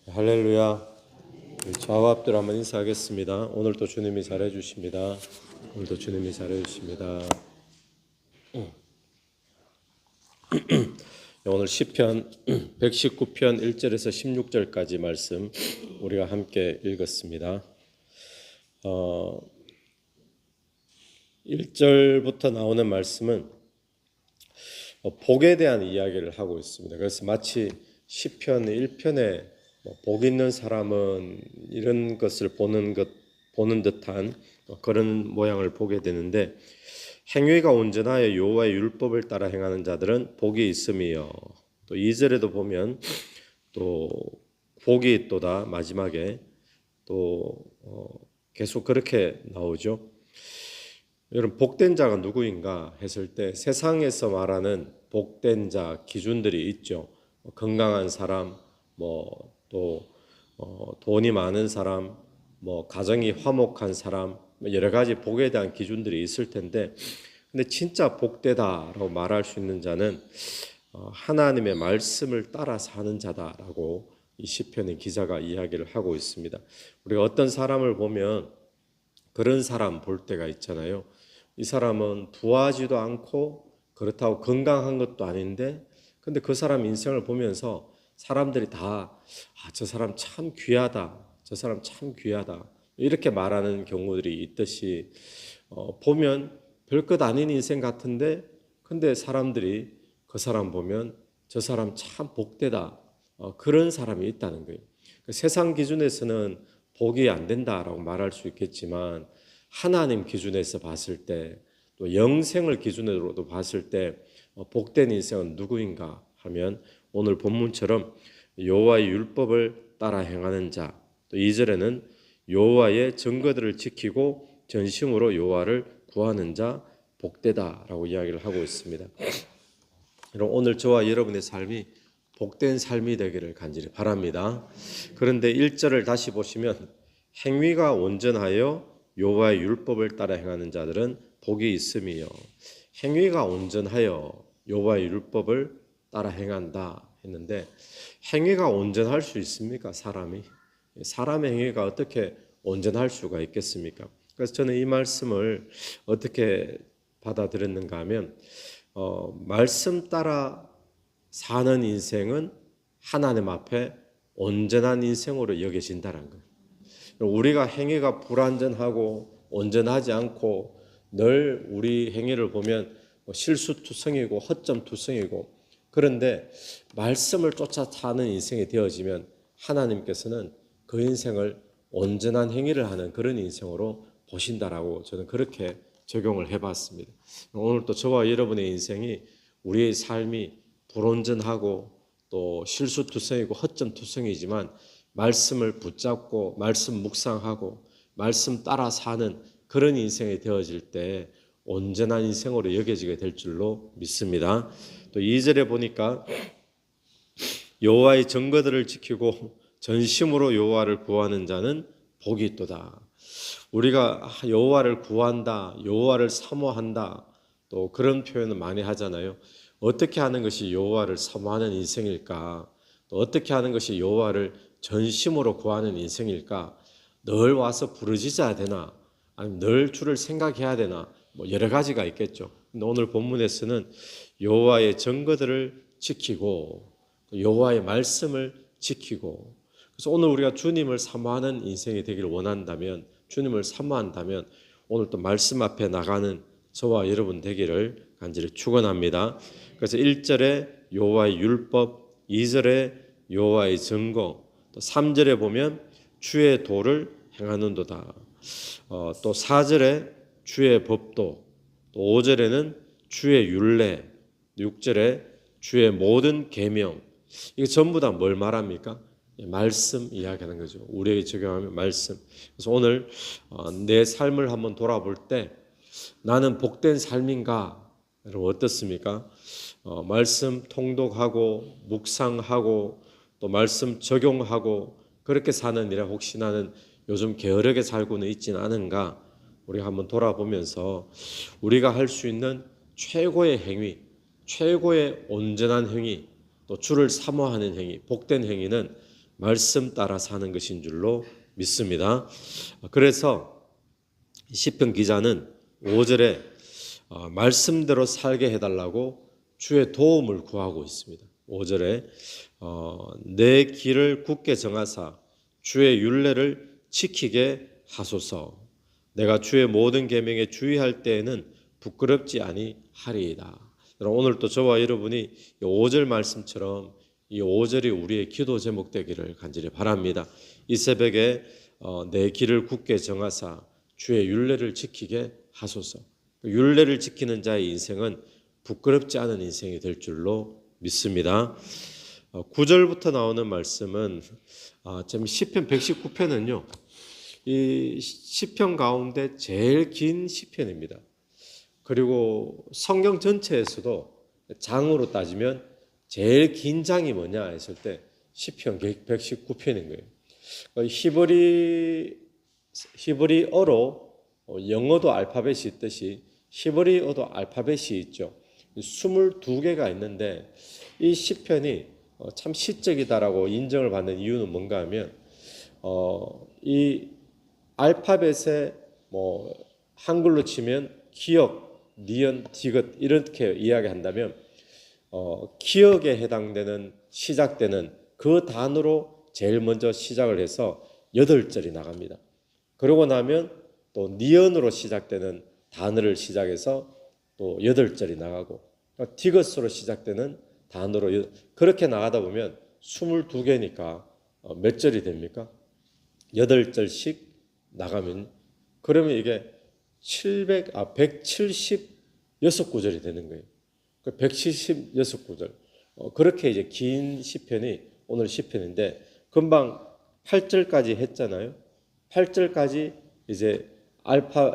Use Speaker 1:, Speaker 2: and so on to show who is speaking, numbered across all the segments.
Speaker 1: 할렐루야. 좌우 앞들 한번 인사하겠습니다. 오늘도 주님이 잘해 주십니다. 오늘도 주님이 잘해 주십니다. 오늘 시편 119편 1절에서 16절까지 말씀 우리가 함께 읽었습니다. 1절부터 나오는 말씀은 복에 대한 이야기를 하고 있습니다. 그래서 마치 시편 1편에 복 있는 사람은 이런 것을 보는 듯한 그런 모양을 보게 되는데, 행위가 온전하여 여호와의 율법을 따라 행하는 자들은 복이 있음이요. 또 2절에도 보면 또 복이 있도다, 마지막에 또 계속 그렇게 나오죠. 여러분, 복된 자가 누구인가 했을 때 세상에서 말하는 복된 자 기준들이 있죠. 건강한 사람, 또 돈이 많은 사람, 가정이 화목한 사람, 여러 가지 복에 대한 기준들이 있을 텐데, 근데 진짜 복되다라고 말할 수 있는 자는 하나님의 말씀을 따라 사는 자다라고 이 시편의 기자가 이야기를 하고 있습니다. 우리가 어떤 사람을 보면 그런 사람 볼 때가 있잖아요. 이 사람은 부하지도 않고 그렇다고 건강한 것도 아닌데, 근데 그 사람 인생을 보면서 사람들이 다 저 사람 참 귀하다, 저 사람 참 귀하다 이렇게 말하는 경우들이 있듯이, 보면 별것 아닌 인생 같은데 근데 사람들이 그 사람 보면 저 사람 참 복되다, 그런 사람이 있다는 거예요. 세상 기준에서는 복이 안 된다라고 말할 수 있겠지만, 하나님 기준에서 봤을 때, 또 영생을 기준으로도 봤을 때 복된 인생은 누구인가 하면 오늘 본문처럼 여호와의 율법을 따라 행하는 자, 또 2절에는 여호와의 증거들을 지키고 전심으로 여호와를 구하는 자 복되다라고 이야기를 하고 있습니다. 오늘 저와 여러분의 삶이 복된 삶이 되기를 간절히 바랍니다. 그런데 1절을 다시 보시면 행위가 온전하여 여호와의 율법을 따라 행하는 자들은 복이 있음이요. 행위가 온전하여 여호와의 율법을 따라 행한다 했는데, 행위가 온전할 수 있습니까? 사람의 행위가 어떻게 온전할 수가 있겠습니까? 그래서 저는 이 말씀을 어떻게 받아들였는가 하면, 말씀 따라 사는 인생은 하나님 앞에 온전한 인생으로 여겨진다는 거예요. 우리가 행위가 불완전하고 온전하지 않고 늘 우리 행위를 보면 실수투성이고 허점투성이고, 그런데 말씀을 쫓아 사는 인생이 되어지면 하나님께서는 그 인생을 온전한 행위를 하는 그런 인생으로 보신다라고 저는 그렇게 적용을 해봤습니다. 오늘 또 저와 여러분의 인생이, 우리의 삶이 불온전하고 또 실수투성이고 허점투성이지만 말씀을 붙잡고 말씀 묵상하고 말씀 따라 사는 그런 인생이 되어질 때 온전한 인생으로 여겨지게 될 줄로 믿습니다. 또 2절에 보니까 여호와의 증거들을 지키고 전심으로 여호와를 구하는 자는 복이 있도다. 우리가 여호와를 구한다, 여호와를 사모한다, 또 그런 표현을 많이 하잖아요. 어떻게 하는 것이 여호와를 사모하는 인생일까? 또 어떻게 하는 것이 여호와를 전심으로 구하는 인생일까? 늘 와서 부르짖어야 되나? 아니면 늘 주를 생각해야 되나? 여러 가지가 있겠죠. 근데 오늘 본문에서는 여호와의 증거들을 지키고 여호와의 말씀을 지키고, 그래서 오늘 우리가 주님을 사모하는 인생이 되기를 원한다면, 주님을 사모한다면 오늘 또 말씀 앞에 나가는 저와 여러분 되기를 간절히 축원합니다. 그래서 1절에 여호와의 율법, 2절에 여호와의 증거, 또 3절에 보면 주의 도를 행하는도다. 또 4절에 주의 법도, 또 5절에는 주의 율례, 6절에 주의 모든 계명. 이게 전부 다 뭘 말합니까? 말씀 이야기하는 거죠. 우리에게 적용하면 말씀. 그래서 오늘 내 삶을 한번 돌아볼 때 나는 복된 삶인가? 여러분 어떻습니까? 말씀 통독하고 묵상하고 또 말씀 적용하고 그렇게 사는 일에 혹시 나는 요즘 게으르게 살고는 있지는 않은가? 우리가 한번 돌아보면서 우리가 할 수 있는 최고의 행위, 최고의 온전한 행위, 또 주를 사모하는 행위, 복된 행위는 말씀 따라 사는 것인 줄로 믿습니다. 그래서 시편 기자는 5절에 말씀대로 살게 해달라고 주의 도움을 구하고 있습니다. 5절에 내 길을 굳게 정하사 주의 율례를 지키게 하소서. 내가 주의 모든 계명에 주의할 때에는 부끄럽지 아니하리이다. 오늘 또 저와 여러분이 이 5절 말씀처럼 이 5절이 우리의 기도 제목 되기를 간절히 바랍니다. 이 새벽에 내 길을 굳게 정하사 주의 율례를 지키게 하소서. 율례를 지키는 자의 인생은 부끄럽지 않은 인생이 될 줄로 믿습니다. 9절부터 나오는 말씀은 시편 119편은요. 이 시편 가운데 제일 긴 시편입니다. 그리고 성경 전체에서도 장으로 따지면 제일 긴 장이 뭐냐 했을 때 시편 119편인 거예요. 히브리어로 영어도 알파벳이 있듯이 히브리어도 알파벳이 있죠. 22개가 있는데 이 시편이 참 시적이다라고 인정을 받는 이유는 뭔가 하면 이 알파벳에 한글로 치면 기역, 니은, 디귿 이렇게 이야기한다면 기역에 해당되는 시작되는 그 단어로 제일 먼저 시작을 해서 8절이 나갑니다. 그러고 나면 또 니은으로 시작되는 단어를 시작해서 또 8절이 나가고 디귿으로 시작되는 단어로 그렇게 나가다 보면 22개니까 몇 절이 됩니까? 8절씩 나가면 그러면 이게 176구절이 되는 거예요. 176구절. 그렇게 이제 긴 시편이 오늘 시편인데 금방 8절까지 했잖아요. 8절까지 이제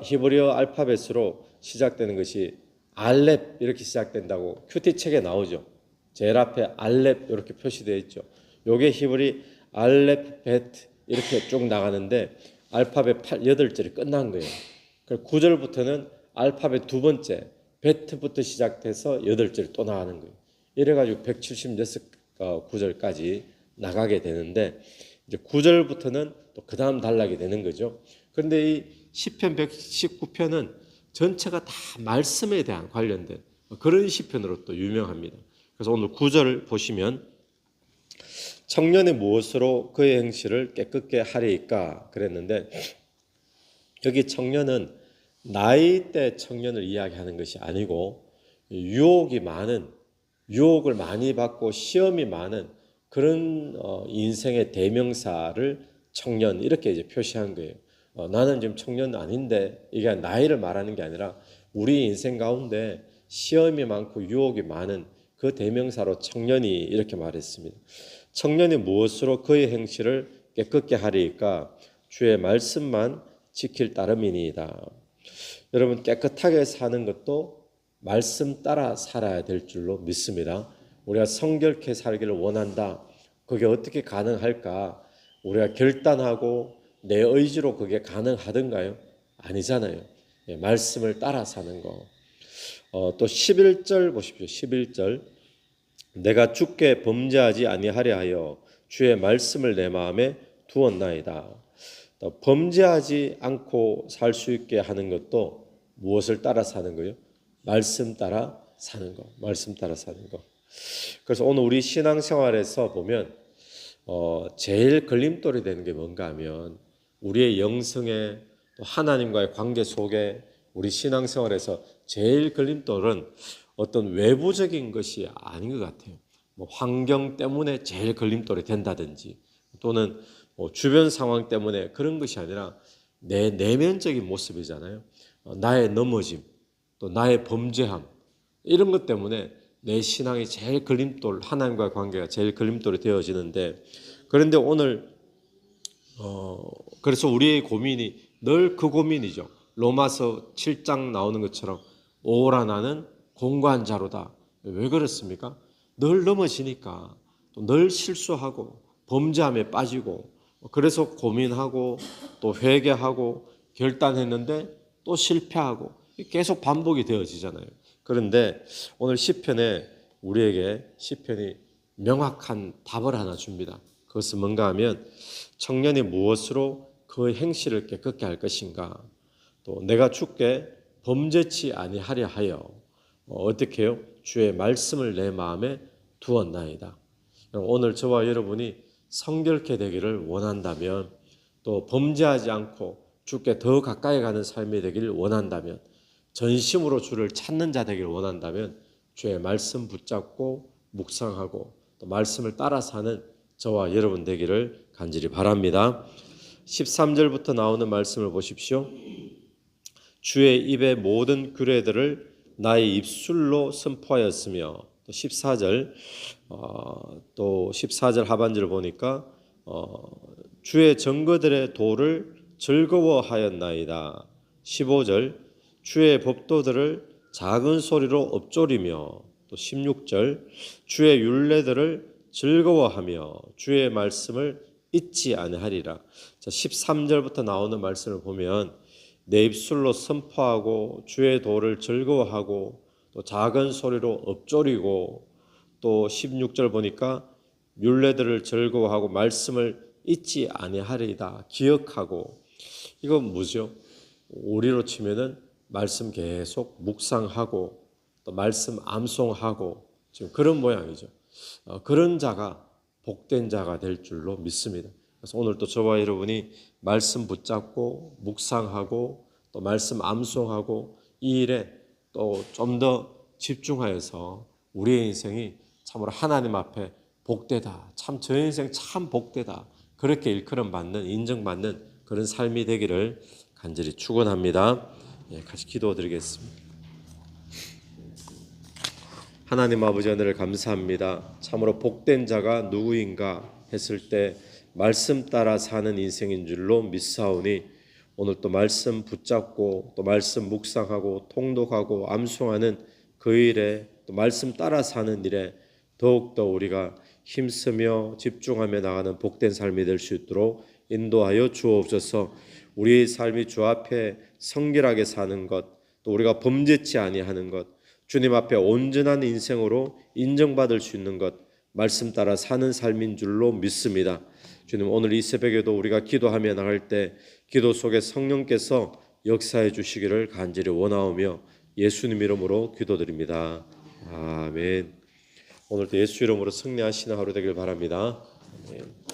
Speaker 1: 히브리어 알파벳으로 시작되는 것이 알렙 이렇게 시작된다고 큐티 책에 나오죠. 제일 앞에 알렙 이렇게 표시되어 있죠. 요게 히브리 알렙벳 이렇게 쭉 나가는데 알파벳 8절이 끝난 거예요. 9절부터는 알파벳 두 번째 베트부터 시작해서 8절이 또 나가는 거예요. 이래가지고 176구절까지 나가게 되는데 이제 9절부터는 또 그 다음 단락이 되는 거죠. 그런데 이 시편 119편은 전체가 다 말씀에 대한 관련된 그런 시편으로 또 유명합니다. 그래서 오늘 9절 보시면 청년의 무엇으로 그의 행실을 깨끗게 하리이까 그랬는데 여기 청년은 나이대 청년을 이야기하는 것이 아니고 유혹이 많은 유혹을 많이 받고 시험이 많은 그런 인생의 대명사를 청년 이렇게 이제 표시한 거예요. 나는 지금 청년 아닌데 이게 나이를 말하는 게 아니라 우리 인생 가운데 시험이 많고 유혹이 많은 그 대명사로 청년이 이렇게 말했습니다. 청년이 무엇으로 그의 행실을 깨끗게 하리이까 주의 말씀만 지킬 따름이니이다. 여러분 깨끗하게 사는 것도 말씀 따라 살아야 될 줄로 믿습니다. 우리가 성결케 살기를 원한다. 그게 어떻게 가능할까? 우리가 결단하고 내 의지로 그게 가능하던가요? 아니잖아요. 말씀을 따라 사는 거. 또 11절 보십시오. 11절 내가 주께 범죄하지 아니하려 하여 주의 말씀을 내 마음에 두었나이다. 또 범죄하지 않고 살 수 있게 하는 것도 무엇을 따라 사는 거예요? 말씀 따라 사는 거. 말씀 따라 사는 거. 그래서 오늘 우리 신앙생활에서 보면 제일 걸림돌이 되는 게 뭔가 하면 우리의 영성에 또 하나님과의 관계 속에 우리 신앙생활에서 제일 걸림돌은 어떤 외부적인 것이 아닌 것 같아요. 환경 때문에 제일 걸림돌이 된다든지 또는 주변 상황 때문에 그런 것이 아니라 내 내면적인 모습이잖아요. 나의 넘어짐, 또 나의 범죄함 이런 것 때문에 내 신앙이 제일 걸림돌, 하나님과의 관계가 제일 걸림돌이 되어지는데 그런데 오늘 그래서 우리의 고민이 늘 그 고민이죠. 로마서 7장 나오는 것처럼 오라 나는 공고한 자로다. 왜 그렇습니까? 늘 넘어지니까 또 늘 실수하고 범죄함에 빠지고 그래서 고민하고 또 회개하고 결단했는데 또 실패하고 계속 반복이 되어지잖아요. 그런데 오늘 시편에 우리에게 시편이 명확한 답을 하나 줍니다. 그것은 뭔가 하면 청년이 무엇으로 그 행실을 깨끗게 할 것인가, 또 내가 주께 범죄치 아니하려 하여 어떻게 해요? 주의 말씀을 내 마음에 두었나이다. 오늘 저와 여러분이 성결케 되기를 원한다면, 또 범죄하지 않고 주께 더 가까이 가는 삶이 되기를 원한다면, 전심으로 주를 찾는 자 되기를 원한다면 주의 말씀 붙잡고 묵상하고 또 말씀을 따라 사는 저와 여러분 되기를 간절히 바랍니다. 13절부터 나오는 말씀을 보십시오. 주의 입의 모든 규례들을 나의 입술로 선포하였으며, 또 14절 또 14절 하반절을 보니까 주의 증거들의 도를 즐거워하였나이다. 15절 주의 법도들을 작은 소리로 읊조리며, 또 16절 주의 율례들을 즐거워하며 주의 말씀을 잊지 아니하리라. 자, 13절부터 나오는 말씀을 보면 내 입술로 선포하고 주의 도를 즐거워하고 또 작은 소리로 읊조리고, 또 16절 보니까 율례들을 즐거워하고 말씀을 잊지 아니하리다, 기억하고. 이건 뭐죠? 우리로 치면은 말씀 계속 묵상하고 또 말씀 암송하고 지금 그런 모양이죠. 그런 자가 복된 자가 될 줄로 믿습니다. 그래서 오늘 또 저와 여러분이 말씀 붙잡고 묵상하고 또 말씀 암송하고 이 일에 또 좀 더 집중하여서 우리의 인생이 참으로 하나님 앞에 복되다, 참 저 인생 참 복되다, 그렇게 일컬음받는, 인정받는 그런 삶이 되기를 간절히 축원합니다. 같이 기도드리겠습니다. 하나님 아버지, 하늘을 감사합니다. 참으로 복된 자가 누구인가 했을 때 말씀 따라 사는 인생인 줄로 믿사오니, 오늘 또 말씀 붙잡고 또 말씀 묵상하고 통독하고 암송하는 그 일에, 또 말씀 따라 사는 일에 더욱더 우리가 힘쓰며 집중하며 나가는 복된 삶이 될 수 있도록 인도하여 주옵소서. 우리의 삶이 주 앞에 성결하게 사는 것, 또 우리가 범죄치 아니하는 것, 주님 앞에 온전한 인생으로 인정받을 수 있는 것, 말씀 따라 사는 삶인 줄로 믿습니다. 주님, 오늘 이 새벽에도 우리가 기도하며 나갈 때 기도 속에 성령께서 역사해 주시기를 간절히 원하오며 예수님 이름으로 기도드립니다. 아멘. 오늘도 예수 이름으로 승리하시는 하루 되길 바랍니다. 아멘.